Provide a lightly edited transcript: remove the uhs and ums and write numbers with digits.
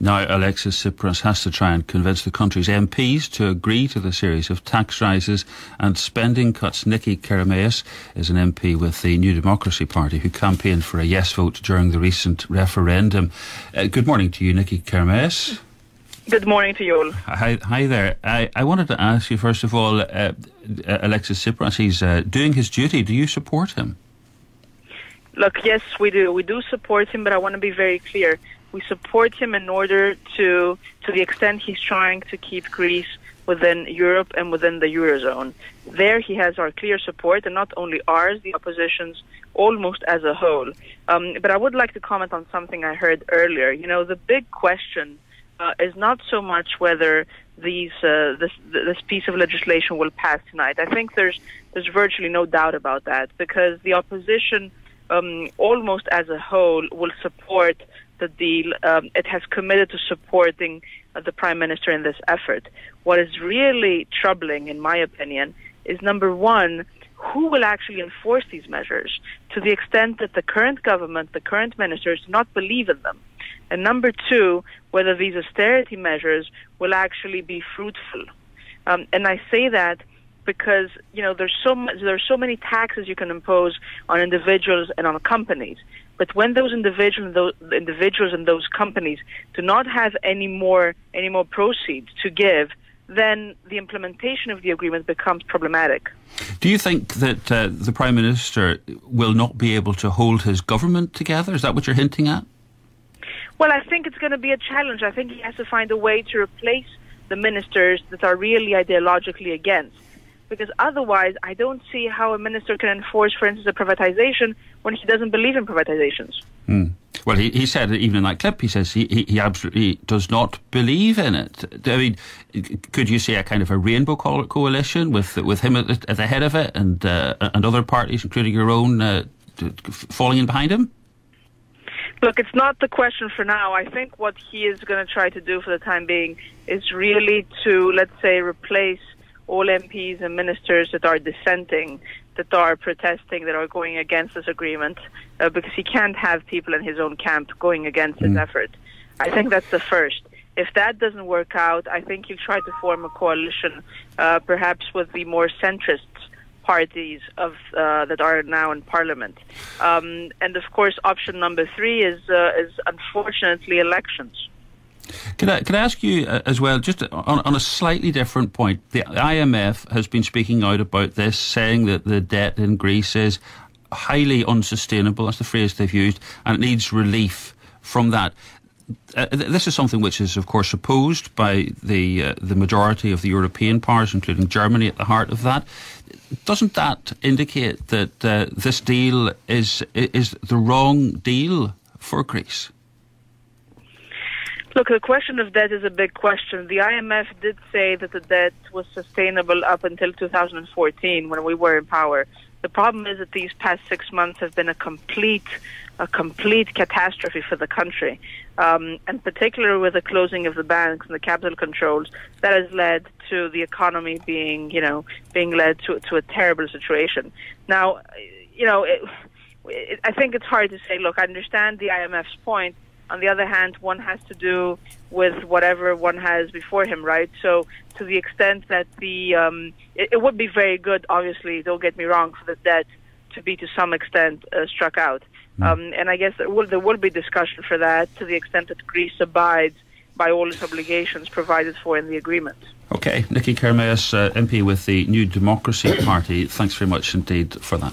Now, Alexis Tsipras has to try and convince the country's MPs to agree to the series of tax rises and spending cuts. Nikki Kerameus is an MP with the New Democracy Party who campaigned for a yes vote during the recent referendum. Good morning to you, Nikki Kerameus. Good morning to you all. Hi there. I wanted to ask you, first of all, Alexis Tsipras, he's doing his duty. Do you support him? Look, yes, we do. We do support him, but I want to be very clear. We support him in order to the extent he's trying to keep Greece within Europe and within the Eurozone. There he has our clear support, and not only ours, the opposition's almost as a whole. But I would like to comment on something I heard earlier. You know, the big question is not so much whether this piece of legislation will pass tonight. I think there's virtually no doubt about that, because the opposition almost as a whole will support the deal. It has committed to supporting the Prime Minister in this effort. What is really troubling, in my opinion, is number one, who will actually enforce these measures, to the extent that the current government, the current ministers, do not believe in them. And number two, whether these austerity measures will actually be fruitful. And I say that because, you know, there's so many taxes you can impose on individuals and on companies. But when those individuals and those companies do not have any more proceeds to give, then the implementation of the agreement becomes problematic. Do you think that the Prime Minister will not be able to hold his government together? Is that what you're hinting at? Well, I think it's going to be a challenge. I think he has to find a way to replace the ministers that are really ideologically against. Because otherwise, I don't see how a minister can enforce, for instance, a privatization when he doesn't believe in privatizations. Well, he said, even in that clip, he says he absolutely does not believe in it. I mean, could you see a kind of a rainbow coalition with him at the head of it and other parties, including your own, falling in behind him? Look, it's not the question for now. I think what he is going to try to do for the time being is really to, let's say, replace all MPs and ministers that are dissenting, that are protesting, that are going against this agreement, because he can't have people in his own camp going against his effort. I think that's the first. If that doesn't work out, I think he'll try to form a coalition, perhaps with the more centrist parties that are now in Parliament. And of course, option number three is unfortunately elections. Can I ask you as well, just on a slightly different point, the IMF has been speaking out about this, saying that the debt in Greece is highly unsustainable, that's the phrase they've used, and it needs relief from that. This is something which is, of course, opposed by the majority of the European powers, including Germany at the heart of that. Doesn't that indicate that this deal is the wrong deal for Greece? Look, the question of debt is a big question. The IMF did say that the debt was sustainable up until 2014 when we were in power. The problem is that these past 6 months have been a complete catastrophe for the country, and particularly with the closing of the banks and the capital controls, that has led to the economy being led to a terrible situation. Now, I think it's hard to say. Look, I understand the IMF's point. On the other hand, one has to do with whatever one has before him, right? So to the extent that it would be very good, obviously, don't get me wrong, for the debt to be to some extent struck out. And I guess there will be discussion for that to the extent that Greece abides by all its obligations provided for in the agreement. Okay, Nikki Kerameus, MP with the New Democracy Party, thanks very much indeed for that.